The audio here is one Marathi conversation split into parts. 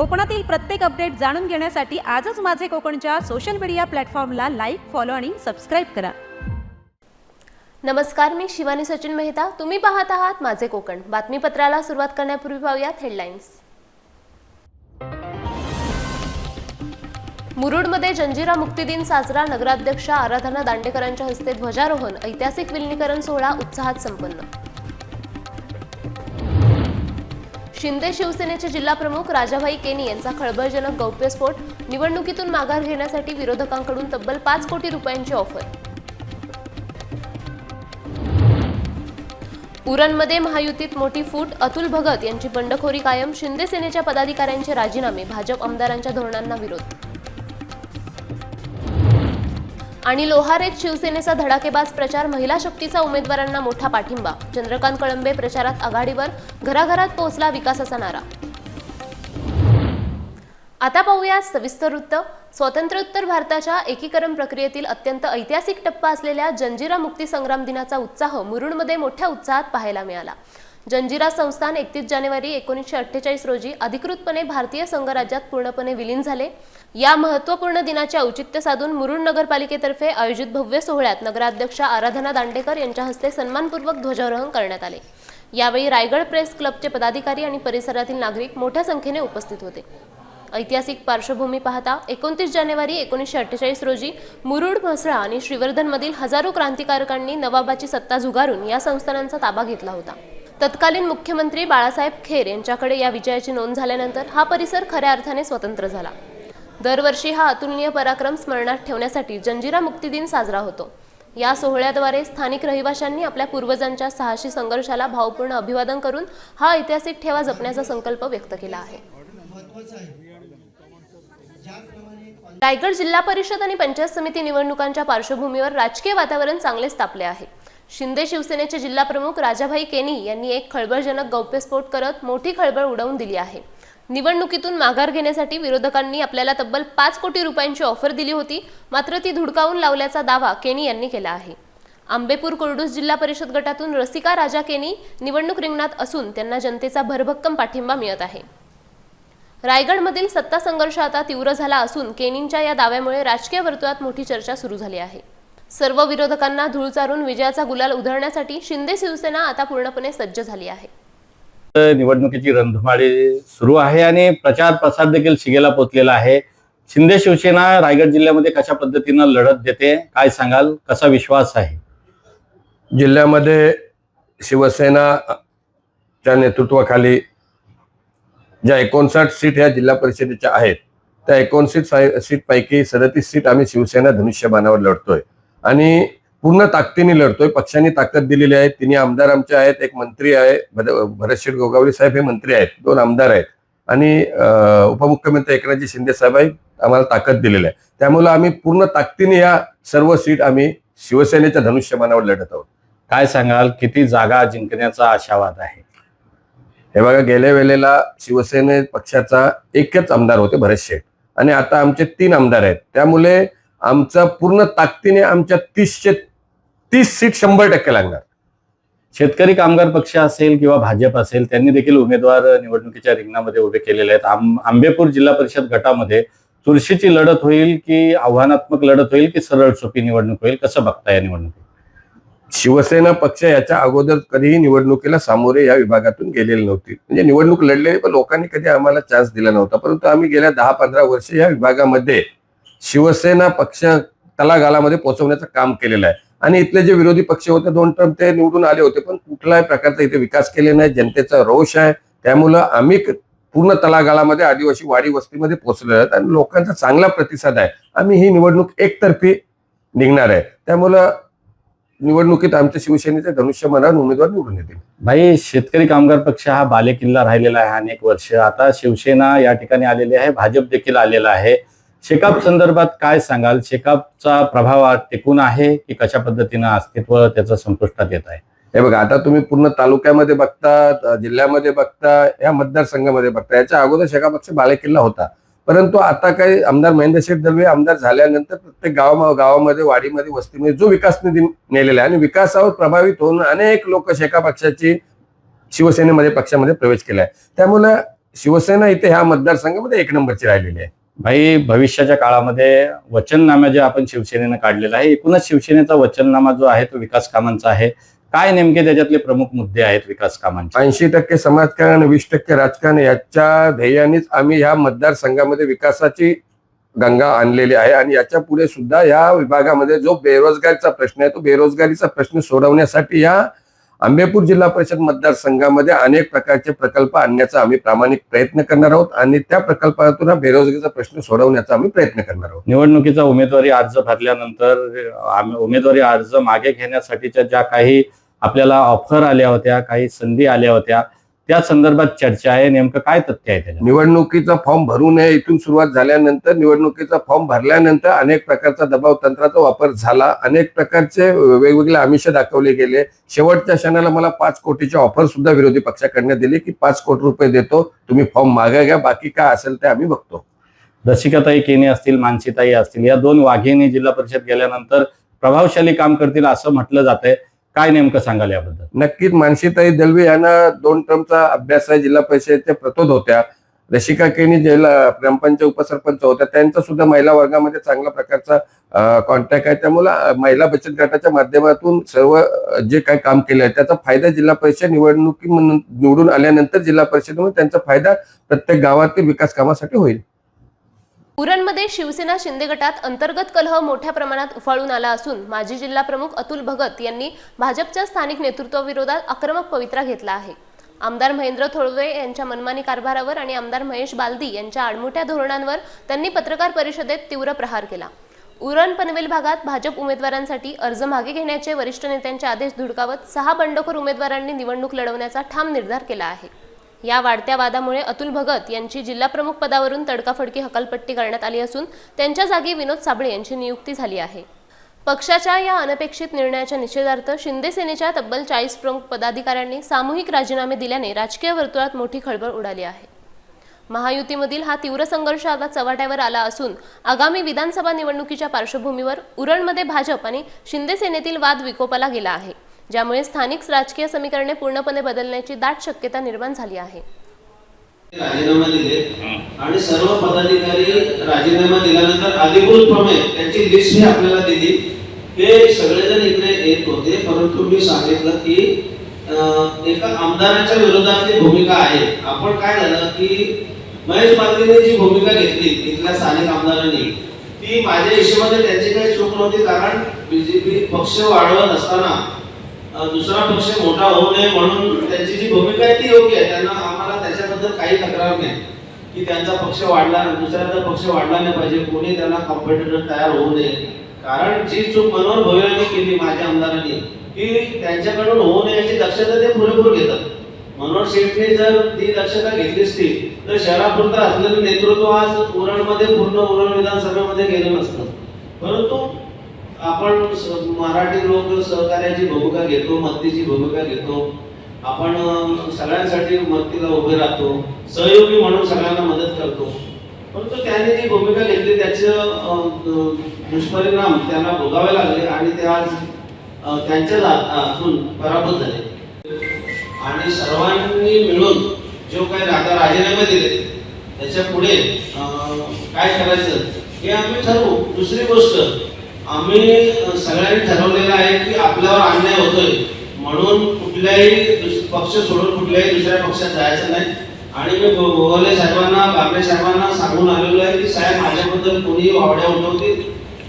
कोकणातील प्रत्येक अपडेट जाणून घेण्यासाठी आजच माझे कोकणच्या सोशल मीडिया प्लॅटफॉर्मला लाईक, फॉलो आणि सबस्क्राईब करा. नमस्कार, मी शिवानी सचिन मेहता. तुम्ही पाहत आहात माझे कोकण. बातमीपत्राला सुरुवात करण्यापूर्वी पाहूयात हेडलाईन्स. मुरुडमध्ये जंजिरा मुक्ती दिन साजरा. नगराध्यक्षा आराधना दांडेकरांच्या हस्ते ध्वजारोहण. ऐतिहासिक विलिनीकरण सोहळा उत्साहात संपन्न. शिंदे शिवसेनेचे जिल्हाप्रमुख राजाभाई केनी यांचा खळबळजनक गौप्यस्फोट. निवडणुकीतून माघार घेण्यासाठी विरोधकांकडून तब्बल 5 कोटी रुपयांची ऑफर. उरणमध्ये महायुतीत मोठी फूट. अतुल भगत यांची बंडखोरी कायम. शिंदे सेनेच्या पदाधिकाऱ्यांचे राजीनामे. भाजप आमदारांच्या धोरणांना विरोध. आणि लोहारेत शिवसेनेचा धडाकेबाज प्रचार. महिला शक्तीचा उमेदवारांना मोठा पाठिंबा. चंद्रकांत कळंबे प्रचारात आघाडीवर. घराघरात पोहोचला विकासाचा नारा. आता पाहूया सविस्तर वृत्त. स्वातंत्र्योत्तर भारताच्या एकीकरण प्रक्रियेतील अत्यंत ऐतिहासिक टप्पा असलेल्या जंजिरा मुक्ती संग्राम दिनाचा उत्साह मुरुडमध्ये मोठ्या उत्साहात पाहायला मिळाला. जंजिरा संस्थान 31 जानेवारी 1948 रोजी अधिकृतपणे भारतीय संघराज्यात पूर्णपणे विलीन झाले. या महत्त्वपूर्ण दिनाचे औचित्य साधून मुरुड नगरपालिकेतर्फे आयोजित भव्य सोहळ्यात नगराध्यक्षा आराधना दांडेकर यांच्या हस्ते सन्मानपूर्वक ध्वजारोहण करण्यात आले. यावेळी रायगड प्रेस क्लबचे पदाधिकारी आणि परिसरातील नागरिक मोठ्या संख्येने उपस्थित होते. ऐतिहासिक पार्श्वभूमी पाहता 29 जानेवारी 1948 रोजी मुरुड, म्हसळा आणि श्रीवर्धनमधील हजारो क्रांतिकारकांनी नवाबाची सत्ता झुगारून या संस्थानांचा ताबा घेतला होता. तत्कालीन मुख्यमंत्री बाळासाहेब खेर यांच्याकडे या विजयाची नोंद झाल्यानंतर हा परिसर खऱ्या अर्थाने स्वतंत्र झाला. दरवर्षी हा अतुलनीय पराक्रम स्मरणात ठेवण्यासाठी जंजिरा मुक्ती दिन साजरा होतो. या सोहळ्याद्वारे स्थानिक रहिवाशांनी आपल्या पूर्वजांच्या साहसी संघर्षाला भावपूर्ण अभिवादन करून हा ऐतिहासिक ठेवा जपण्याचा संकल्प व्यक्त केला आहे. रायगड जिल्हा परिषद आणि पंचायत समिती निवडणुकांच्या पार्श्वभूमीवर राजकीय वातावरण चांगलेच तापले आहे. शिंदे शिवसेनेचे जिल्हाप्रमुख राजाभाई केनी यांनी एक खळबळजनक गौप्यस्फोट करत मोठी खळबळ उडवून दिली आहे. निवडणुकीतून माघार घेण्यासाठी विरोधकांनी आपल्याला तब्बल 5 कोटी रुपयांची ऑफर दिली होती, मात्र ती धुडकावून लावल्याचा दावा केनी यांनी केला आहे. आंबेपूर कुर्डूस जिल्हा परिषद गटातून रसिका राजा केनी निवडणूक रिंगणात असून त्यांना जनतेचा भरभक्कम पाठिंबा मिळत आहे. रायगडमधील सत्ता संघर्ष आता तीव्र झाला असून केनींच्या या दाव्यामुळे राजकीय वर्तुळात मोठी चर्चा सुरू झाली आहे. सर्व विरोधकांना धूळ चारून विजयाचा गुलाल उधळण्यासाठी शिंदे शिवसेना आता पूर्णपणे सज्ज झाली आहे. निवडणुकीची रणधुमाळी सुरू आहे आणि प्रचार प्रसार देखील शिगेला पोहोचलेला आहे. शिंदे शिवसेना रायगड जिल्ह्यामध्ये कशा पद्धतीने लढत देते, काय सांगाल, कसा विश्वास आहे? जिल्ह्यामध्ये शिवसेनाच्या नेतृत्वाखाली ज्या 59 सीट ह्या जिल्हा परिषदेच्या आहेत, त्या 59 सीट पैकी 37 सीट आम्ही शिवसेना धनुष्यबाणावर लढतोय आणि पूर्ण ताकदीने लढतोय. पक्षांनी ताकद दिलेली आहे. 3 आमदार आमचे आहेत, एक मंत्री आहे, भरतशेठ गोगावले साहेब हे मंत्री आहेत, 2 आमदार आहेत आणि उपमुख्यमंत्री एकनाथजी शिंदे साहेब आम्हाला ताकद दिलेली आहे. त्यामुळे आम्ही पूर्ण ताकदीने या सर्व सीट आम्ही शिवसेनेच्या धनुष्यबाणावर लढत आहोत. काय सांगाल, किती जागा जिंकण्याचा आशावाद आहे? हे बघा, गेल्या वेळेला शिवसेने पक्षाचा एकच आमदार होते भरतशेठ आणि आता आमचे 3 आमदार आहेत. त्यामुळे आमचा पूर्ण ताकदीने आमच्या 30 सीट 100% लागणार. शेतकरी कामगार पक्ष असेल किंवा भाजप असेल, त्यांनी देखील उमेदवार निवडणुकीच्या रिंगणामध्ये उभे केलेले आहेत. आंबेपूर जिल्हा परिषद गटामध्ये चुरशीची लढत होईल की आव्हानात्मक लढत होईल की सरळ सोपी निवडणूक होईल, कसं बघता या निवडणुकीत? शिवसेना पक्ष याच्या अगोदर कधीही निवडणुकीला सामोरे या विभागातून गेलेली नव्हती. म्हणजे निवडणूक लढलेली, पण लोकांनी कधी आम्हाला चान्स दिला नव्हता. परंतु आम्ही गेल्या 10-15 वर्ष या विभागामध्ये शिवसेना पक्ष तळागाळामध्ये पोहोचवण्याचं काम केलेलं आहे आणि इथले जे विरोधी पक्ष होते 2 टर्म ते निवडून आले होते, पण कुठल्याही प्रकारचा इथे विकास केले नाही. जनतेचा रोष आहे. त्यामुळं आम्ही पूर्ण तळागाळामध्ये आदिवासी वाडी वस्तीमध्ये पोहोचलेलो आहेत आणि लोकांचा चांगला प्रतिसाद आहे. आम्ही ही निवडणूक एकतर्फी निघणार आहे. त्यामुळं निवडणुकीत आमच्या शिवसेनेचे धनुष्यबाणावर उमेदवार निवडून येतील. भाई, शेतकरी कामगार पक्ष हा बालेकिल्ला राहिलेला आहे अनेक वर्ष. आता शिवसेना या ठिकाणी आलेली आहे, भाजप देखील आलेला आहे. शेकाप संदर्भात काय सांगाल? शेकापचा प्रभाव टिकून आहे की कशा पद्धतीनं अस्तित्व त्याचं संपुष्टात येत आहे? हे बघा, आता तुम्ही पूर्ण तालुक्यामध्ये बघता, जिल्ह्यामध्ये बघता, या मतदारसंघामध्ये बघता, याच्या अगोदर शेकाप पक्ष बालेकिल्ला होता. परंतु आता काही आमदार महेंद्रशेठ दळवे आमदार झाल्यानंतर प्रत्येक गावामध्ये वाडीमध्ये वस्तीमध्ये जो विकास निधी नेलेला आहे आणि विकासावर प्रभावित होऊन अनेक लोक शेका पक्षाची शिवसेनेमध्ये पक्षामध्ये प्रवेश केलाय. त्यामुळे शिवसेना इथे ह्या मतदारसंघामध्ये 1 नंबरची राहिलेली आहे. भाई, भविष्याच्या काळामध्ये वचननामा जे आपण शिवसेनेनं काढलेला आहे, एकूणच शिवसेनेचा वचननामा जो आहे तो विकास कामांचा आहे. काय नेमके त्याच्यातले प्रमुख मुद्दे आहेत विकास कामांचे? 80% समाजकारण, 20% राजकारण याच्या ध्येयानेच आम्ही ह्या मतदारसंघामध्ये विकासाची गंगा आणलेली आहे आणि याच्या पुढे सुद्धा या विभागामध्ये जो बेरोजगारीचा प्रश्न आहे तो बेरोजगारीचा प्रश्न सोडवण्यासाठी या आंबेपूर जिल्हा परिषद मतदारसंघामध्ये अनेक प्रकारचे प्रकल्प आणण्याचा आम्ही प्रामाणिक प्रयत्न करणार आहोत आणि त्या प्रकल्पातून हा बेरोजगारीचा प्रश्न सोडवण्याचा आम्ही प्रयत्न करणार आहोत. निवडणुकीचा उमेदवारी अर्ज भरल्यानंतर उमेदवारी अर्ज मागे घेण्यासाठीच्या ज्या काही आपल्याला ऑफर आल्या होत्या, काही संधी आल्या होत्या, त्या संदर्भात चर्चा आहे. नेमकं काय तथ्य आहे त्याच्यात? निवडणुकीचा फॉर्म भरू नये इथून सुरुवात झाल्यानंतर निवडणुकीचा फॉर्म भरल्यानंतर अनेक प्रकारचा दबाव तंत्राचा वापर झाला, अनेक प्रकारचे वेगवेगळे आमिष दाखवले गेले. शेवटच्या क्षणाला मला 5 कोटीची ऑफर सुद्धा विरोधी पक्षाकडनं दिली की 5 कोटी रुपये देतो, तुम्ही फॉर्म मागे घ्या, बाकी काय असेल ते आम्ही बघतो. रसिकाताई केने असतील, मानसीताई असतील, या 2 वाघिणी जिल्हा परिषद गेल्यानंतर प्रभावशाली काम करतील असं म्हटलं जातंय. काय नेमकं सांगाल याबद्दल? नक्कीच मानसीताई दलवे यांना 2 टर्मचा अभ्यास आहे. जिल्हा परिषदेच्या प्रतोद होत्या. रसिका केनी जिल्हा ग्रामपंचायत उपसरपंच होत्या. त्यांचा सुद्धा महिला वर्गामध्ये चांगल्या प्रकारचा कॉन्टॅक्ट आहे. त्यामुळे महिला बचत गटाच्या माध्यमातून सर्व जे काही काम केलं आहे त्याचा फायदा जिल्हा परिषद निवडून आल्यानंतर जिल्हा परिषदेमध्ये त्यांचा फायदा प्रत्येक गावातील विकास कामासाठी होईल. उरणमध्ये शिवसेना शिंदे गटात अंतर्गत कलह मोठ्या प्रमाणात उफाळून आला असून माजी जिल्हा प्रमुख अतुल भगत यांनी भाजपच्या स्थानिक नेतृत्वाविरोधात आक्रमक पवित्रा घेतला आहे. आमदार महेंद्र थोळवे यांच्या मनमानी कारभारावर आणि आमदार महेश बालदी यांच्या आडमुठ्या धोरणांवर त्यांनी पत्रकार परिषदेत तीव्र प्रहार केला. उरण पनवेल भागात भाजप उमेदवारांसाठी अर्ज मागे घेण्याचे वरिष्ठ नेत्यांचे आदेश धुडकावत 6 बंडखोर उमेदवारांनी निवडणूक लढवण्याचा ठाम निर्धार केला आहे. या वाढत्या वादामुळे अतुल भगत यांची जिल्हा प्रमुख पदावरून तडकाफडकी हकालपट्टी करण्यात आली असून त्यांच्या जागी विनोद साबळे यांची नियुक्ती झाली आहे. पक्षाच्या या अनपेक्षित निर्णयाच्या निषेधार्थ शिंदे सेनेच्या तब्बल 40 प्रमुख पदाधिकाऱ्यांनी सामूहिक राजीनामे दिल्याने राजकीय वर्तुळात मोठी खळबळ उडाली आहे. महायुतीमधील हा तीव्र संघर्ष आता चव्हाट्यावर आला असून आगामी विधानसभा निवडणुकीच्या पार्श्वभूमीवर उरणमध्ये भाजप आणि शिंदे सेनेतील वाद विकोपाला गेला आहे, ज्यामुळे स्थानिक राजकीय समीकरणे पूर्णपणे बदलण्याची दाट शक्यता निर्माण झाली आहे. राजीनामा दिले आणि सर्व पदाधिकारी राजीनामा दिल्यानंतर अधिकृतपणे त्यांची लिस्ट ही आपल्याला दिली. हे सगळेजण इकडे येत होते, परंतु मी सांगितलं की एका आमदाराच्या विरोधातली भूमिका आहे. आपण काय झालं की महेश बालदीने जी भूमिका घेतली इथल्या स्थानिक आमदारांनी, ती माझ्या हिशोबाने त्यांची काही चूक नव्हती. कारण बीजेपी पक्ष वाढवत असताना दुसरा पक्ष मोठा होऊ नये म्हणून त्यांची जी भूमिका आहे ती योग्य आहे. त्यांना आम्हाला त्याच्याबद्दल काही तक्रार नाही की त्यांचा पक्ष वाढला, दुसऱ्याचा पक्ष वाढला नाही पाहिजे, कोणी त्यांना कॉम्पिटिटर तयार होऊ नये. कारण जी चूक मनोहर भोईरांनी केली माझ्या आमदारांनी, की त्यांच्याकडून होऊ नये याची दक्षता ते पुरेपूर घेतात. मनोहर शेठने जर ती दक्षता घेतली असती तर शहरापुरतं असलेलं नेतृत्व आज उरणमध्ये पूर्ण उरण विधानसभेमध्ये गेलं नसतं. परंतु आपण मराठी लोक सहकार्याची भूमिका घेतो, मदतीची भूमिका घेतो. आपण सगळ्यांसाठी मदतीला उभे राहतो, सहयोगी म्हणून सगळ्यांना मदत करतो. परंतु त्यांनी जी भूमिका घेतली त्याचे दुष्परिणाम त्यांना भोगावे लागले आणि ते आज त्यांच्या हातून पराभूत झाले. आणि सर्वांनी मिळून जो काही आता राजीनामे दिले त्याच्या पुढे काय करायचं हे आम्ही ठरवू. दुसरी गोष्ट, आम्ही सगळ्यांनी ठरवलेलं आहे की आपल्यावर अन्याय होतोय म्हणून कुठल्याही पक्ष सोडून कुठल्याही दुसऱ्या पक्षात जायचं नाही. आणि मी गोवाले साहेबांना, बाबरे साहेबांना सांगून आलेलो आहे की साहेब माझ्याबद्दल कोणीही वावड्या उठवतील,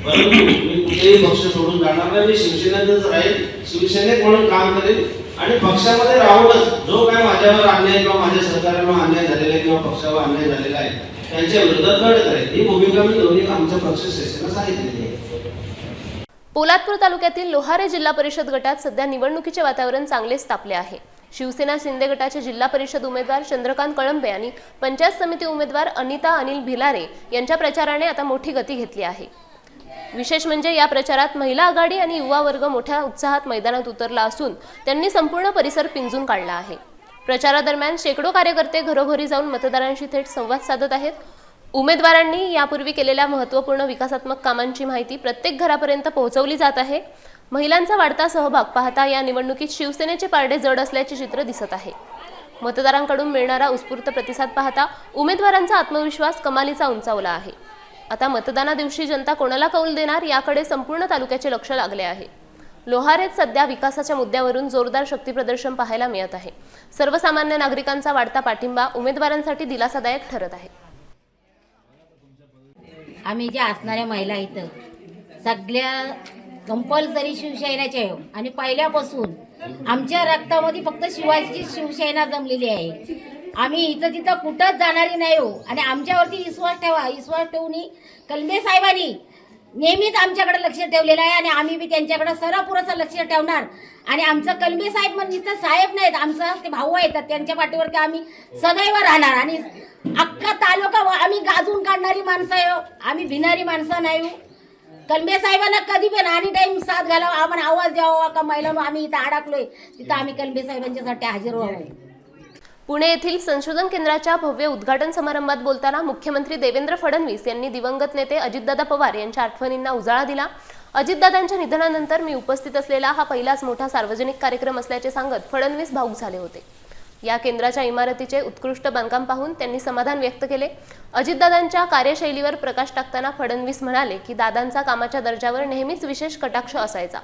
परंतु मी कुठेही पक्ष सोडून जाणार नाही. मी शिवसेनेतच राहील, शिवसेनेत म्हणून काम करेल आणि पक्षामध्ये राहूनच जो काय माझ्यावर अन्याय किंवा माझ्या सहकार्यांवर अन्याय झालेला आहे किंवा पक्षावर अन्याय झालेला आहे त्यांच्या विरोधात लढत राहील. ही भूमिका मी दोन्ही आमच्या पक्ष शिवसेनेला सांगितलेली आहे. पोलादपूर तालुक्यातील लोहारे जिल्हा परिषद गटात सध्या निवडणुकीचे वातावरण चांगलेच तापले आहे. शिवसेना शिंदे गटाचे जिल्हा परिषद उमेदवार चंद्रकांत कळंबे आणि पंचायत समिती उमेदवार अनिता अनिल भिलारे यांच्या प्रचाराने आता मोठी गती घेतली आहे. विशेष म्हणजे या प्रचारात महिला आघाडी आणि युवा वर्ग मोठ्या उत्साहात मैदानात उतरला असून त्यांनी संपूर्ण परिसर पिंजून काढला आहे. प्रचारादरम्यान शेकडो कार्यकर्ते घरोघरी जाऊन मतदारांशी थेट संवाद साधत आहेत. उमेदवारांनी यापूर्वी केलेल्या महत्त्वपूर्ण विकासात्मक कामांची माहिती प्रत्येक घरापर्यंत पोहोचवली जात आहे. महिलांचा वाढता सहभाग पाहता या निवडणुकीत शिवसेनेचे पारडे जड असल्याचे चित्र दिसत आहे. मतदारांकडून मिळणारा उत्स्फूर्त प्रतिसाद पाहता उमेदवारांचा आत्मविश्वास कमालीचा उंचावला आहे. आता मतदानादिवशी जनता कोणाला कौल देणार याकडे संपूर्ण तालुक्याचे लक्ष लागले आहे. लोहारेत सध्या विकासाच्या मुद्द्यावरून जोरदार शक्तीप्रदर्शन पाहायला मिळत आहे. सर्वसामान्य नागरिकांचा वाढता पाठिंबा उमेदवारांसाठी दिलासादायक ठरत आहे. आम्ही ज्या असणाऱ्या महिला इथं सगळ्या कंपल्सरी शिवसेनेच्या आहे आणि पहिल्यापासून आमच्या रक्तामध्ये फक्त शिवाजीची शिवसेना जमलेली आहे. आम्ही इथं तिथं कुठंच जाणारी नाही हो आणि आमच्यावरती विश्वास ठेवा. विश्वास ठेवून कलमे साहेबांनी नेहमीच आमच्याकडे लक्ष ठेवलेलं आहे आणि आम्ही बी त्यांच्याकडे पुरेसं लक्ष ठेवणार. आणि आमचं कलमे साहेब म्हणजे नुसतं साहेब नाहीत, आमचं ते भाऊ आहेत, त्यांच्या पाठीवरती आम्ही सदैव राहणार. आणि अख्खा तालुका आम्ही गाजून काढणारी माणसं आहे, आम्ही भिणारी माणसं नाही. कलमे साहेबांना कधी पण आणि टाइम साथ घालावा, आम्हाला आवाज द्यावा का महिलांनो आम्ही इथं अडकलोय तिथं आम्ही कलमे साहेबांच्यासाठी हजर व्हावं. पुणे येथील संशोधन केंद्राच्या भव्य उद्घाटन समारंभात बोलताना मुख्यमंत्री देवेंद्र फडणवीस यांनी दिवंगत नेते अजितदादा पवार यांच्या आठवणींना उजाळा दिला. अजितदादांच्या निधनानंतर मी उपस्थित असलेला हा पहिलाच मोठा सार्वजनिक कार्यक्रम असल्याचे सांगत फडणवीस भावूक झाले होते. या केंद्राच्या इमारतीचे उत्कृष्ट बांधकाम पाहून त्यांनी समाधान व्यक्त केले. अजितदादांच्या कार्यशैलीवर प्रकाश टाकताना फडणवीस म्हणाले की दादांचा कामाच्या दर्जावर नेहमीच विशेष कटाक्ष असायचा.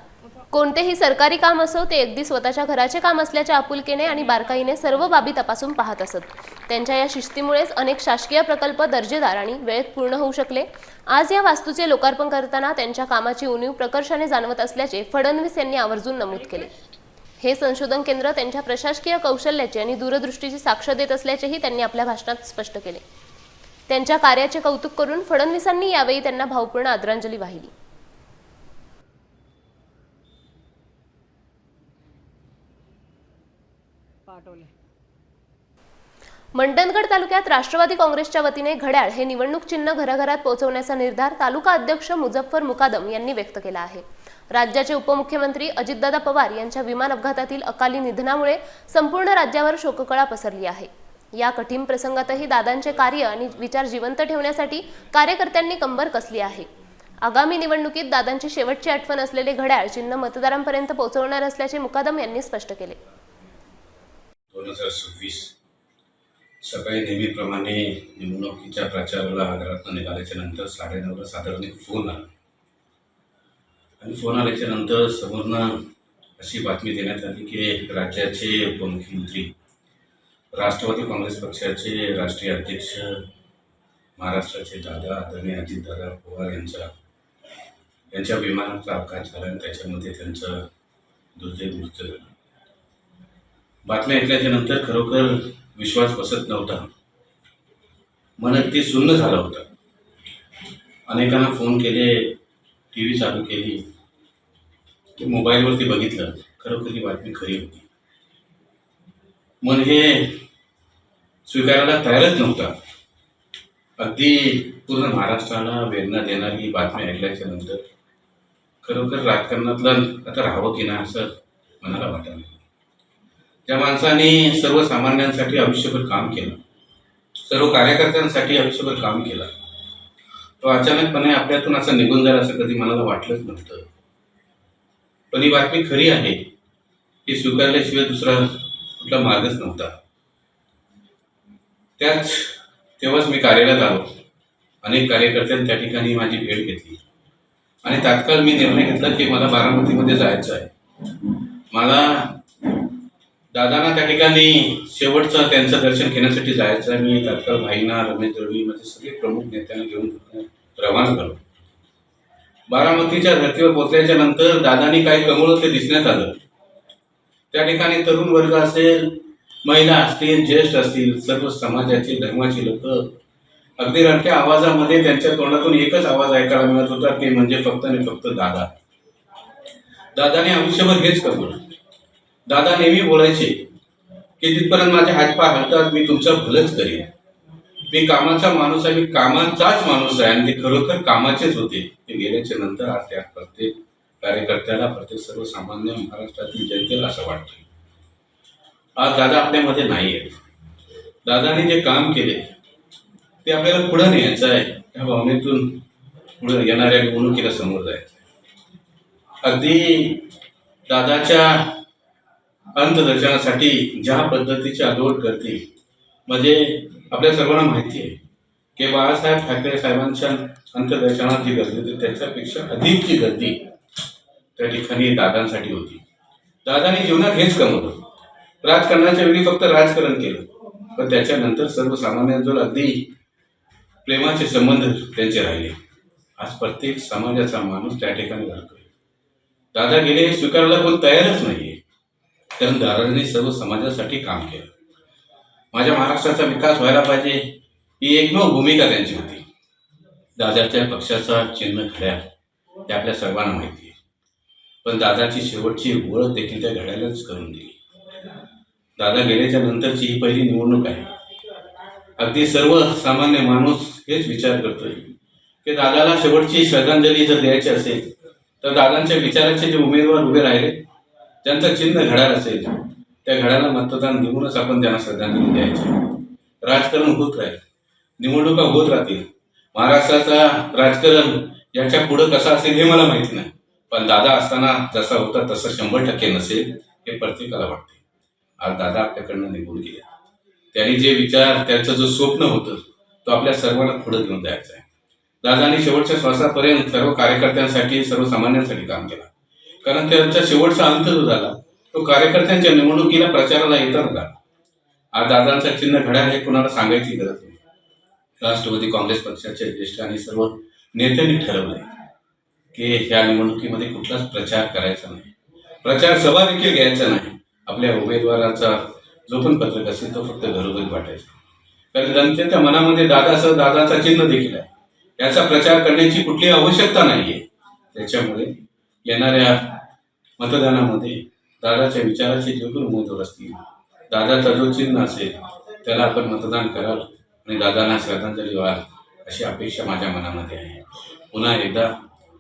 कोणतेही सरकारी काम असो ते अगदी स्वतःच्या घराचे काम असल्याच्या आपुलकीने आणि बारकाईने सर्व बाबी तपासून पाहत असत. त्यांच्या या शिस्तीमुळेच अनेक शासकीय प्रकल्प दर्जेदार आणि वेळेत पूर्ण होऊ शकले. आज या वास्तूचे लोकार्पण करताना त्यांच्या कामाची उणीव प्रकर्षाने जाणवत असल्याचे फडणवीस यांनी आवर्जून नमूद केले. हे संशोधन केंद्र त्यांच्या प्रशासकीय कौशल्याची आणि दूरदृष्टीची साक्ष देत असल्याचेही त्यांनी आपल्या भाषणात स्पष्ट केले. त्यांच्या कार्याचे कौतुक करून फडणवीसांनी यावेळी त्यांना भावपूर्ण आदरांजली वाहिली. मंडणगड तालुक्यात राष्ट्रवादी काँग्रेसच्या वतीने घड्याळ हे निवडणूक चिन्ह घराघरात पोहोचवण्याचा निर्धार तालुका अध्यक्ष मुझफ्फर मुकादम यांनी व्यक्त केला आहे. राज्याचे उपमुख्यमंत्री अजितदादा पवार यांच्या विमान अपघातातील अकाली निधनामुळे संपूर्ण राज्यावर शोककळा पसरली आहे. या कठीण प्रसंगातही दादांचे कार्य आणि विचार जिवंत ठेवण्यासाठी कार्यकर्त्यांनी कंबर कसली आहे. आगामी निवडणुकीत दादांची शेवटची आठवण असलेले घड्याळ चिन्ह मतदारांपर्यंत पोहोचवणार असल्याचे मुकादम यांनी स्पष्ट केले. 2026 सकाळी नेहमीप्रमाणे निवडणुकीच्या प्रचाराला घरातून निघाल्याच्या नंतर 9:30 साधारण एक फोन आला आणि फोन आल्याच्या नंतर समोरनं अशी बातमी देण्यात आली की राज्याचे उपमुख्यमंत्री राष्ट्रवादी काँग्रेस पक्षाचे राष्ट्रीय अध्यक्ष महाराष्ट्राचे दादा आदरणीय अजितदादा पवार यांच्या विमानाचा अपघात झाला आणि त्याच्यामध्ये त्यांचं दुर्दैवी मृत्यू झाला. बातमी ऐकल्याच्या नंतर खरोखर विश्वास बसत नव्हता. मन अगदी सुन्न झालं होतं. अनेकांना फोन केले, टी व्ही चालू केली, की मोबाईलवरती बघितलं, खरोखर ही बातमी खरी होती. मन हे स्वीकारायला तयारच नव्हता. अगदी पूर्ण महाराष्ट्राला वेदना देणारी ही बातमी ऐकल्याच्या नंतर खरोखर राजकारणातलं आता राहावं की नाही असं मनाला वाटलं. त्या माणसाने सर्वसामान्यांसाठी आयुष्यभर काम केलं, सर्व कार्यकर्त्यांसाठी आयुष्यभर काम केलं. तो अचानकपणे आपल्यातून असं निघून जाईल असं कधी मनाला वाटलंच नव्हतं. पण ही बातमी खरी आहे ही स्वीकारल्याशिवाय दुसरा कुठला मार्गच नव्हता. तेव्हाच मी कार्यालयात आलो. अनेक कार्यकर्त्यांनी त्या ठिकाणी माझी भेट घेतली आणि तात्काळ मी निर्णय घेतला की मला बारामतीमध्ये जायचं आहे. मला दादांना त्या ठिकाणी शेवटचं त्यांचं दर्शन घेण्यासाठी जायचं आहे. मी तात्काळ भाईना, रमेश दळवी म्हणजे सगळे प्रमुख नेत्यांना घेऊन रवाना झालो. बारामतीच्या धर्तीवर पोहोचल्याच्या नंतर दादांनी काय कमवलं ते दिसण्यात आलं. त्या ठिकाणी तरुण वर्ग असेल, महिला असतील, ज्येष्ठ असतील, सर्व समाजाचे धर्माची लोक अगदी रडक्या आवाजामध्ये त्यांच्या तोंडातून एकच आवाज ऐकायला मिळत होता, ते म्हणजे फक्त आणि फक्त दादा. दादाने आयुष्यभर हेच कमवलं. दादा नेहमी बोलायचे की जिथपर्यंत माझे हातपाय हलतात मी तुमचं भलंच करीन. मी कामाचा माणूस आहे, मी कामाचाच माणूस आहे आणि ते खरोखर कामाचेच होते. ते गेल्याच्या नंतर आज त्या प्रत्येक कार्यकर्त्याला, प्रत्येक सर्वसामान्य महाराष्ट्रातील जनतेला असं वाटतं आज दादा आपल्यामध्ये नाही आहेत. दादाने जे काम केले ते आपल्याला पुढे न्यायचं आहे. त्या भावनेतून पुढे येणाऱ्या निवडणुकीला समोर जायचं. अगदी दादाच्या अंतदर्शनासाठी ज्या पद्धतीची आंदोलन करते, म्हणजे आपल्या सर्वांना माहिती आहे की बाळासाहेब ठाकरे साहेबांच्या अंतदर्शनात जी गर्दी होती त्याच्यापेक्षा अधिकची गर्दी त्या ठिकाणी दादांसाठी होती. दादांनी जीवनात हेच कमवलं. राजकारणाच्या वेळी फक्त राजकारण केलं, पण त्याच्यानंतर सर्वसामान्यांजवळ अगदी प्रेमाचे संबंध त्यांचे राहिले. आज प्रत्येक समाजाचा माणूस त्या ठिकाणी राहतोय. दादा गेले हे स्वीकारायला कोण तयारच नाहीये, कारण दादांनी सर्व समाजासाठी काम केलं. माझ्या महाराष्ट्राचा विकास व्हायला पाहिजे ही एकमेव भूमिका त्यांची होती. दादाच्या पक्षाचा चिन्ह घड्याळ हे आपल्या सर्वांना माहिती आहे, पण दादाची शेवटची ओळख देखील त्या घड्याळालाच करून दिली. दादा गेल्याच्या नंतरची ही पहिली निवडणूक आहे. अगदी सर्वसामान्य माणूस हेच विचार करतोय की दादाला शेवटची श्रद्धांजली जर द्यायची असेल तर दादांच्या विचाराचे जे उमेदवार उभे राहिले, ज्यांचं चिन्ह घड्याळ असेल, त्या घड्याला मतदान देऊनच आपण त्यांना श्रद्धांजली द्यायची. राजकारण होत राहील, निवडणुका होत राहतील. महाराष्ट्राचा राजकारण याच्या पुढं कसं असेल हे मला माहिती नाही, पण दादा असताना जसा होता तसं 100% नसेल हे प्रत्येकाला वाटते. आज दादा आपल्याकडनं निघून गेले. त्यांनी जे विचार, त्यांचं जो स्वप्न होतं तो आपल्या सर्वांना पुढे घेऊन जायचं आहे. दादांनी शेवटच्या श्वासापर्यंत सर्व कार्यकर्त्यांसाठी, सर्वसामान्यांसाठी काम केलं, कारण त्यांचा शेवटचा अंत जो झाला तो कार्यकर्त्यांच्या निवडणुकीला प्रचाराला येताना झाला. आज दादांचा चिन्ह घड्याळ हे कुणाला सांगायची गरज नाही. राष्ट्रवादी काँग्रेस पक्षाचे ज्येष्ठ आणि सर्व नेत्यांनी ठरवलंय की ह्या निवडणुकीमध्ये कुठलाच प्रचार करायचा नाही, प्रचार सभा देखील घ्यायचा नाही. आपल्या उमेदवाराचा जो पण पत्रक असेल तो फक्त घरोघरी वाटायचा, कारण जनतेच्या मनामध्ये दादासह दादाचा चिन्ह देखील आहे. याचा प्रचार करण्याची कुठलीही आवश्यकता नाहीये. त्याच्यामुळे येणाऱ्या मतदानामध्ये दादाच्या विचाराचे जे पण उमेदवार असतील, दादाचा जो चिन्ह असेल त्याला आपण मतदान कराल आणि दादांना श्रद्धांजली व्हाल अशी अपेक्षा माझ्या मनामध्ये आहे. पुन्हा एकदा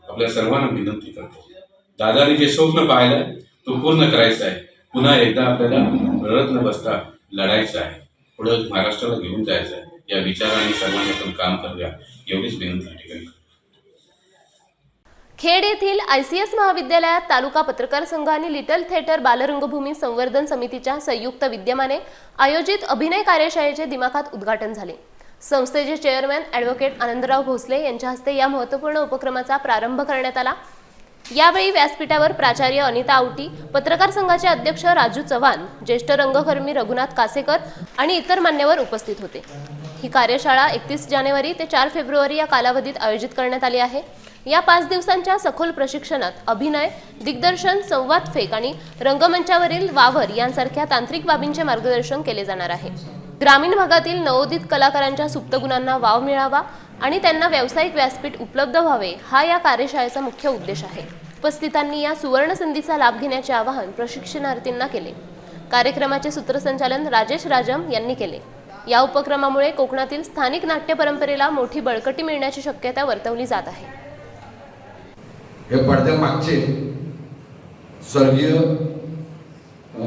आपल्या सर्वांना विनंती करतो, दादाने जे स्वप्न पाहिलं तो पूर्ण करायचं आहे. पुन्हा एकदा आपल्याला रडत न बसता लढायचं आहे, पुढं महाराष्ट्राला घेऊन जायचं आहे. या विचाराने सर्वांनी आपण काम करूया एवढीच विनंती या ठिकाणी. खेड येथील ICS महाविद्यालयात तालुका पत्रकार संघ आणि लिटल थिएटर बालरंगभूमी संवर्धन समितीच्या संयुक्त विद्यमाने आयोजित अभिनय कार्यशाळेचे दिमाखात उद्घाटन झाले. संस्थेचे चेअरमॅन ॲडव्होकेट आनंदराव भोसले यांच्या हस्ते या महत्त्वपूर्ण उपक्रमाचा प्रारंभ करण्यात आला. यावेळी व्यासपीठावर प्राचार्य अनिता आवटी, पत्रकार संघाचे अध्यक्ष राजू चव्हाण, ज्येष्ठ रंगकर्मी रघुनाथ कासेकर आणि इतर मान्यवर उपस्थित होते. ही कार्यशाळा 31 जानेवारी ते 4 फेब्रुवारी या कालावधीत आयोजित करण्यात आली आहे. या 5 दिवसांच्या सखोल प्रशिक्षणात अभिनय, दिग्दर्शन, संवाद फेक आणि रंगमंचावरील वावर यांसारख्या तांत्रिक बाबींचे मार्गदर्शन केले जाणार आहे. ग्रामीण भागातील नवोदित कलाकारांच्या सुप्त गुणांना वाव मिळावा आणि त्यांना व्यावसायिक व्यासपीठ उपलब्ध व्हावे हा या कार्यशाळेचा मुख्य उद्देश आहे. उपस्थितांनी या सुवर्ण संधीचा लाभ घेण्याचे आवाहन प्रशिक्षणार्थींना केले. कार्यक्रमाचे सूत्रसंचालन राजेश राजम यांनी केले. या उपक्रमामुळे कोकणातील स्थानिक नाट्य परंपरेला मोठी बळकटी मिळण्याची शक्यता वर्तवली जात आहे. हे पडद्यामागचे स्वर्गीय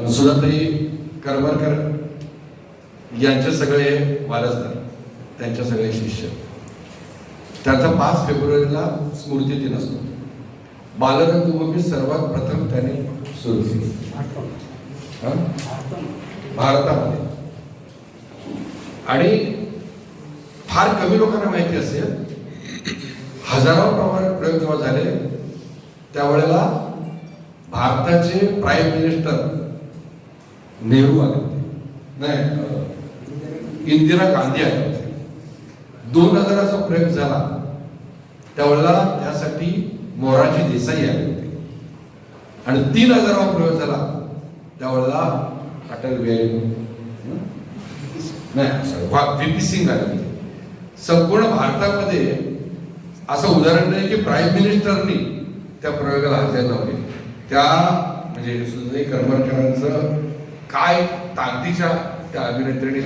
सुधाताई करमरकर यांचे सगळे वारसदार, त्यांचे सगळे शिष्य. त्यांचा 5 फेब्रुवारीला स्मृती दिन असतो. बालरंगभूमी सर्वात प्रथम त्यांनी सुरू केली भारतामध्ये, आणि फार कमी लोकांना माहिती असेल, हजारो प्रयोग जेव्हा झाले त्यावेळेला भारताचे प्राईम मिनिस्टर नेहरू आले होते, नाही इंदिरा गांधी आले होते. 2000चा प्रयोग झाला त्यावेळेला त्यासाठी मोरारजी देसाई आले होते, आणि 3000वा प्रयोग झाला त्यावेळेला अटल बिहारी VP सिंग आले होते. संपूर्ण भारतामध्ये असं उदाहरण नाही की प्राईम मिनिस्टरनी त्या प्रयोगाला हजर नव्हते. त्या म्हणजे सुधाताई करमरकरांचं काय ताकदीच्या त्या अभिनेत्रीने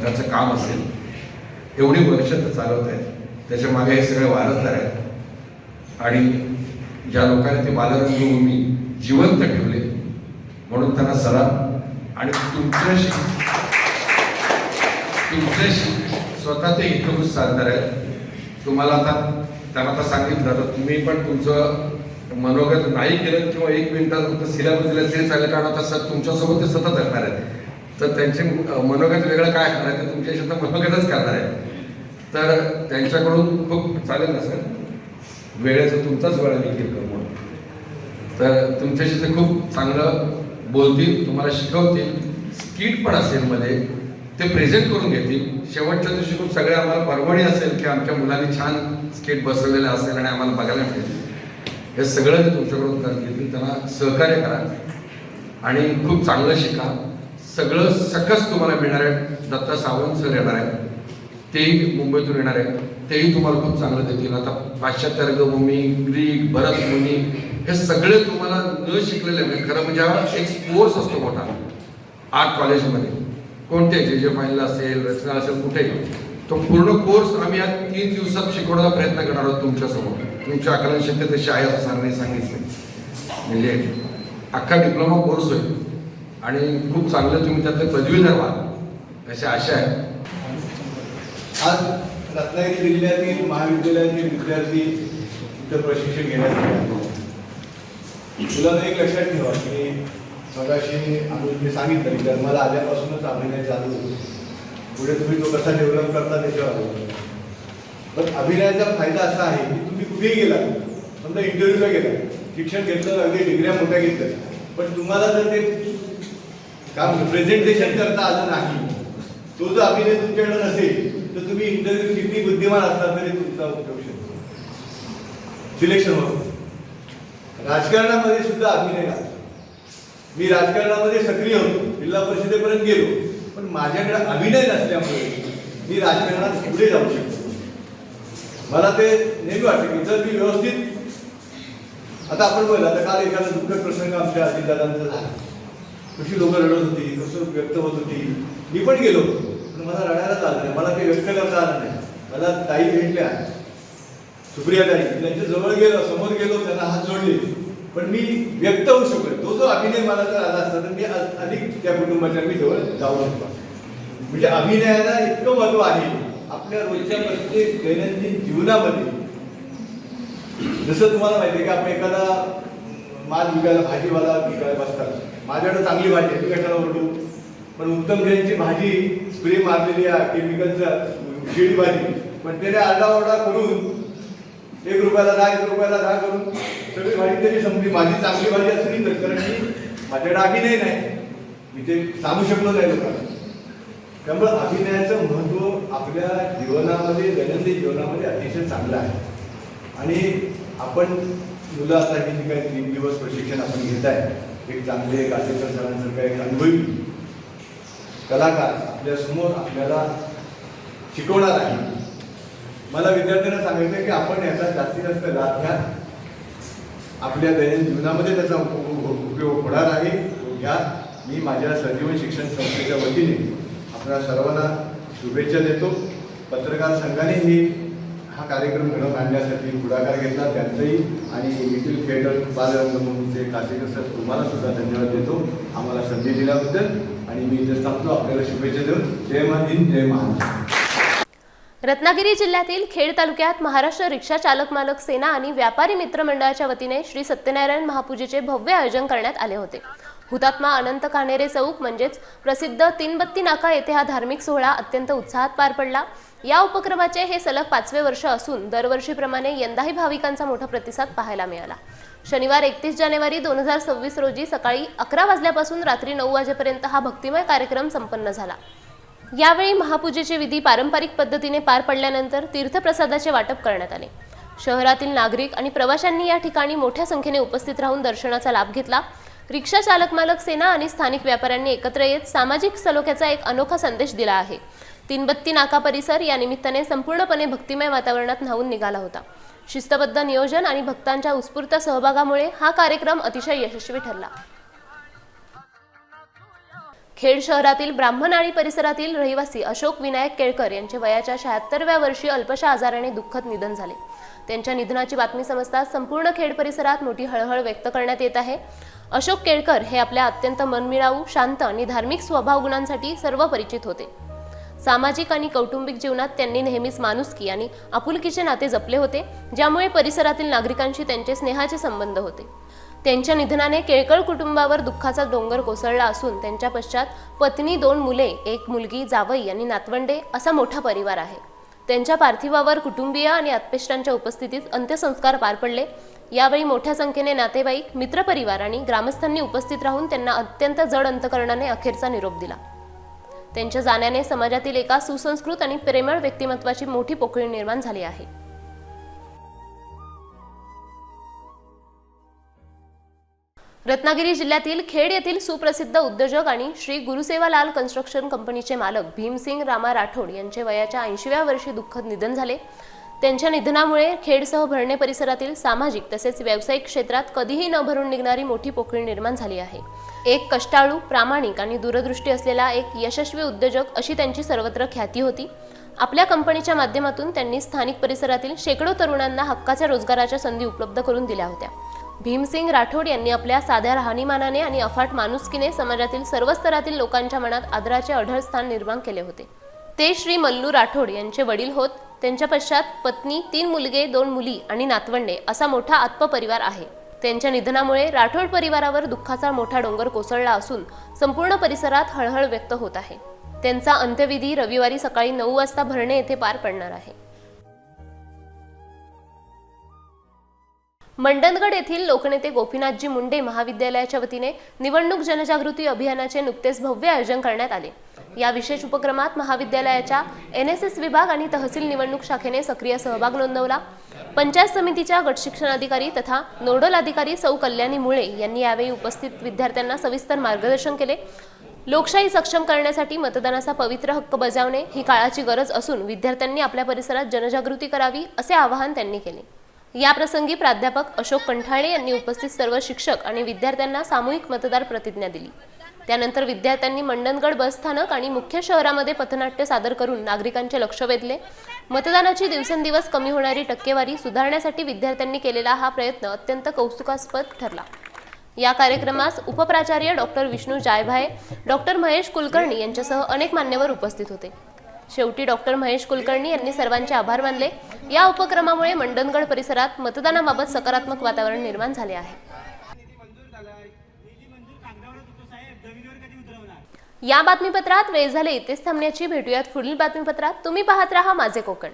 त्याचं काम असेल, एवढी वर्ष ते चालवत आहेत. त्याच्या मागे हे सगळे वारसदार आहेत, आणि ज्या लोकांनी ती बालरंगभूमी जिवंत ठेवले म्हणून त्यांना सलाम. आणि तुमच्याशी स्वतः ते इतकं साधणार आहेत. तुम्हाला आता त्यांना आता सांगितलं तर तुम्ही पण तुमचं मनोगत नाही केलं किंवा 1 मिनिटात फक्त सिलेबस दिला तरी चालेल, कारण आता तुमच्यासोबत ते सतत असणार आहेत. तर त्यांचे मनोगत वेगळं काय असणार आहे ते तुमच्याशी तर मनोगतच करणार आहे. तर त्यांच्याकडून खूप चालेल ना सर, वेळेचं तुमचाच वेळ मी केलं म्हणून. तर तुमच्याशी ते खूप चांगलं बोलतील, तुम्हाला शिकवतील. स्किट पण असेल मध्ये, ते प्रेझेंट करून घेतील. शेवटच्या दिवशी खूप सगळे आम्हाला परवणी असेल की आमच्या मुलांनी छान स्किट बसवलेलं असेल आणि आम्हाला बघायला मिळेल. हे सगळं ते तुमच्याकडून करत घेतील. त्यांना सहकार्य करा आणि खूप चांगलं शिका. सगळं सकस तुम्हाला मिळणार आहे. दत्ता सावंत सर येणार आहेत, तेही मुंबईतून येणार आहेत, तेही तुम्हाला खूप चांगलं देतील. आता पाश्चात्य रंगभूमी, ग्रीक, भरतमुनी हे सगळे तुम्हाला न शिकलेले म्हणजे खरं म्हणजे हा एक कोर्स असतो मोठा आर्ट कॉलेजमध्ये. कोणते जे फाईनला असेल, रचना असेल, कुठेही तो पूर्ण कोर्स आम्ही आज 3 दिवसात शिकवण्याचा प्रयत्न करणार आहोत तुमच्यासमोर. तुमच्या आकलन शक्य तशी आहे असं सरांनी सांगितलं. म्हणजे अख्खा डिप्लोमा कोर्स होईल आणि खूप चांगलं तुम्ही त्यातले पदवीधर व्हाल अशी आशा आहे. आज रत्नागिरी जिल्ह्यातील महाविद्यालयातील विद्यार्थी इथं प्रशिक्षण घेण्यासाठी तुला एक लक्षात ठेवा की मगाशी आम्ही जे सांगितलं की जन्माला आल्यापासूनच अभिनय चालू होतो. पुढे तुम्ही तो कसा डेव्हलप करता त्याच्यावर अवलंबून. पण अभिनयाचा फायदा असा आहे की तुम्ही कुठेही गेला, समजा इंटरव्ह्यूला गेला, शिक्षण घेतलं, अगदी डिग्र्या मोठ्या घेतल्या, पण तुम्हाला जर ते काम प्रेझेंटेशन करता आलं नाही, तो जर अभिनय तुमच्याकडे नसेल तर तुम्ही इंटरव्ह्यू किती बुद्धिमान असला तरी तुमचा उपयोग शकतो, सिलेक्शन होतं. राजकारणामध्ये सुद्धा अभिनय आहे. मी राजकारणामध्ये सक्रिय होतो, जिल्हा परिषदेपर्यंत गेलो, पण माझ्याकडे अभिनय नसल्यामुळे मी राजकारणात पुढे जाऊ शकतो. मला ते नेहमी वाटतं की जर मी व्यवस्थित, आता आपण बोलला तर काल एखादा दुःखद प्रसंग आमच्या अजितदादांचा झाला. कशी लोक रडत होती, कसं व्यक्त होत होती. मी पण गेलो पण मला रडायलाच आलं नाही, मला ते व्यक्त करता आलं नाही. मला ताई भेटल्या, सुप्रिया ताई, त्यांच्या जवळ गेलो, समोर गेलो, त्यांना हात जोडले, पण मी व्यक्त होऊ शकलो. तो जो अभिनय मला जर आला असता तर मी अधिक त्या कुटुंबाच्या मी जवळ जाऊ शकतो. म्हणजे अभिनयाला इतकं महत्व आहे आपल्या रोजच्या प्रत्येक दैनंदिन जीवनामध्ये. जसं तुम्हाला माहिती आहे की आपण एखादा माल विकायला, भाजीवाला विकायला बसतात, माझ्याकडे चांगली भाजी आहे, मी कशाला ओरडू, पण उत्तम ग्रेनची भाजी स्प्रे मारलेली आहे केमिकलचा शेळी भाजी, पण त्याने आरडाओरडा करून 1 रुपयाला 10, 1 रुपयाला 10 करून सगळी भाजी तरी संपली. माझी चांगली भाजी असली तर, कारण की माझ्याकडे अभिनय नाही, मी ते सांगू शकलो नाही लोकांना. त्यामुळे अभिनयाचं महत्त्व आपल्या जीवनामध्ये, दैनंदिन जीवनामध्ये अतिशय चांगलं आहे. आणि आपण मुलं आता हे जे काही 3 दिवस प्रशिक्षण आपण घेत आहे, एक चांगले कासेकर सरांसारखा एक अनुभवी कलाकार आपल्यासमोर आपल्याला शिकवणार आहे. मला विद्यार्थ्यांना सांगायचं की आपण याचा जास्तीत जास्त लाभ घ्या. आपल्या दैनंदिन जीवनामध्ये त्याचा उपयोग होणार आहे, घ्या. मी माझ्या संजीवन शिक्षण संस्थेच्या वतीने आपल्या सर्वांना शुभेच्छा देतो. पत्रकार संघाने हा कार्यक्रम घडवून आणण्यासाठी पुढाकार घेतला, त्यांचंही आणि लिटिल थिएटर बालरंगभूमीचे कासेकर सर तुम्हाला सुद्धा धन्यवाद देतो आम्हाला संधी दिल्याबद्दल. आणि मी इथे थांबतो, आपल्याला शुभेच्छा देऊन. जय हिंद, जय महाराष्ट्र. रत्नागिरी जिल्ह्यातील खेड तालुक्यात महाराष्ट्र रिक्षा चालक मालक सेना आणि व्यापारी मित्र मंडळाच्या वतीने श्री सत्यनारायण महापूजेचे भव्य आयोजन करण्यात आले होते. हुतात्मा अनंत कान्हेरे चौक म्हणजेच प्रसिद्ध तीनबत्ती नाका येथे हा धार्मिक सोहळा अत्यंत उत्साहात पार पडला. या उपक्रमाचे हे सलग 5वे वर्ष असून दरवर्षीप्रमाणे यंदाही भाविकांचा मोठा प्रतिसाद पाहायला मिळाला. शनिवार 31 जानेवारी 2026 रोजी सकाळी 11 वाजल्यापासून रात्री 9 वाजेपर्यंत हा भक्तिमय कार्यक्रम संपन्न झाला. यावेळी महापूजेचे विधी पारंपरिक पद्धतीने पार पडल्यानंतर तीर्थप्रसादाचे वाटप करण्यात आले. शहरातील नागरिक आणि प्रवाशांनी या ठिकाणी मोठ्या संख्येने उपस्थित राहून दर्शनाचा लाभ घेतला. रिक्षा चालक मालक सेना आणि स्थानिक व्यापाऱ्यांनी एकत्र येत सामाजिक सलोख्याचा एक अनोखा संदेश दिला आहे. तीनबत्ती नाका परिसर या निमित्ताने संपूर्णपणे भक्तिमय वातावरणात न्हावून निघाला होता. शिस्तबद्ध नियोजन आणि भक्तांच्या उत्स्फूर्त सहभागामुळे हा कार्यक्रम अतिशय यशस्वी ठरला. खेड शहरातील ब्राह्मणआळी परिसरातील रहिवासी अशोक विनायक केळकर यांचे वयाच्या 76व्या वर्षी अल्पशा आजाराने दुःखद निधन झाले. त्यांच्या निधनाची बातमी समजताच संपूर्ण खेड परिसरात मोठी हळहळ व्यक्त करण्यात येत आहे. अशोक केळकर हे आपल्या अत्यंत मनमिळावू, शांत आणि धार्मिक स्वभाव गुणांसाठी सर्व परिचित होते. सामाजिक आणि कौटुंबिक जीवनात त्यांनी नेहमीच माणुसकी आणि आपुलकीचे नाते जपले होते, ज्यामुळे परिसरातील नागरिकांशी त्यांचे स्नेहाचे संबंध होते. त्यांच्या निधनाने केळकर कुटुंबावर दुःखाचा डोंगर कोसळला असून त्यांच्या पश्चात पत्नी, 2 मुले, 1 मुलगी, जावई आणि नातवंडे असा मोठा परिवार आहे. त्यांच्या पार्थिवावर कुटुंबीय आणि आत्पेष्टांच्या उपस्थितीत अंत्यसंस्कार पार पडले. यावेळी मोठ्या संख्येने नातेवाईक, मित्रपरिवार आणि ग्रामस्थांनी उपस्थित राहून त्यांना अत्यंत जड अंतकरणाने अखेरचा निरोप दिला. त्यांच्या जाण्याने समाजातील एका सुसंस्कृत आणि प्रेमळ व्यक्तिमत्वाची मोठी पोकळी निर्माण झाली आहे. रत्नागिरी जिल्ह्यातील खेड येथील सुप्रसिद्ध उद्योजक आणि श्री गुरुसेवालाल कन्स्ट्रक्शन कंपनीचे मालक भीमसिंग रामा राठोड यांचे वयाच्या 80व्या वर्षी दुःखद निधन झाले. त्यांच्या निधनामुळे खेडसह भरणे परिसरातील सामाजिक तसेच व्यावसायिक क्षेत्रात कधीही न भरून निघणारी मोठी पोकळी निर्माण झाली आहे. एक कष्टाळू, प्रामाणिक आणि दूरदृष्टी असलेला एक यशस्वी उद्योजक अशी त्यांची सर्वत्र ख्याती होती. आपल्या कंपनीच्या माध्यमातून त्यांनी स्थानिक परिसरातील शेकडो तरुणांना हक्काच्या रोजगाराच्या संधी उपलब्ध करून दिल्या होत्या. भीमसिंग राठोड यांनी आपल्या साध्या राहणीमानाने आणि अफाट माणुसकीने समाजातील सर्व स्तरातील लोकांच्या मनात आदराचे अढळ स्थान निर्माण केले होते. ते श्री मल्लू राठोड यांचे वडील होत. त्यांच्या पश्चात पत्नी, 3 मुलगे, 2 मुली आणि नातवंडे असा मोठा आत्मपरिवार आहे. त्यांच्या निधनामुळे राठोड परिवारावर दुःखाचा मोठा डोंगर कोसळला असून संपूर्ण परिसरात हळहळ व्यक्त होत आहे. त्यांचा अंत्यविधी रविवारी सकाळी 9 वाजता भरणे येथे पार पडणार आहे. मंडणगड येथील लोकनेते गोपीनाथजी मुंडे महाविद्यालयाच्या वतीने निवडणूक जनजागृती अभियानाचे नुकतेच भव्य आयोजन करण्यात आले. या विशेष उपक्रमात महाविद्यालयाच्या NSS विभाग आणि तहसील निवडणूक शाखेने सक्रिय सहभाग नोंदवला. पंचायत समितीच्या गट शिक्षणाधिकारी तथा नोडल अधिकारी सौ कल्याणी मुळे यांनी यावेळी उपस्थित विद्यार्थ्यांना सविस्तर मार्गदर्शन केले. लोकशाही सक्षम करण्यासाठी मतदानाचा पवित्र हक्क बजावणे ही काळाची गरज असून विद्यार्थ्यांनी आपल्या परिसरात जनजागृती करावी असे आवाहन त्यांनी केले. या प्रसंगी प्राध्यापक अशोक कंठाळे यांनी उपस्थित सर्व शिक्षक आणि विद्यार्थ्यांना सामूहिक मतदार प्रतिज्ञा दिली. त्यानंतर विद्यार्थ्यांनी मंडणगड बस स्थानक आणि मुख्य शहरामध्ये पथनाट्य सादर करून नागरिकांचे लक्ष वेधले. मतदानाची दिवसेंदिवस कमी होणारी टक्केवारी सुधारण्यासाठी विद्यार्थ्यांनी केलेला हा प्रयत्न अत्यंत कौतुकास्पद ठरला. या कार्यक्रमास उपप्राचार्य डॉक्टर विष्णू जायभाये, डॉक्टर महेश कुलकर्णी यांच्यासह अनेक मान्यवर उपस्थित होते. शेवटी डॉक्टर महेश कुलकर्णी यांनी सर्वांचे आभार मानले. या उपक्रमामुळे मंडणगड परिसरात मतदानाबाबत सकारात्मक वातावरण निर्माण झाले आहे. या बातमीपत्रात वेळ झाले इथेच थांबण्याची. भेटूयात पुढील बातमीपत्रात. तुम्ही पाहत राहा माझे कोकण.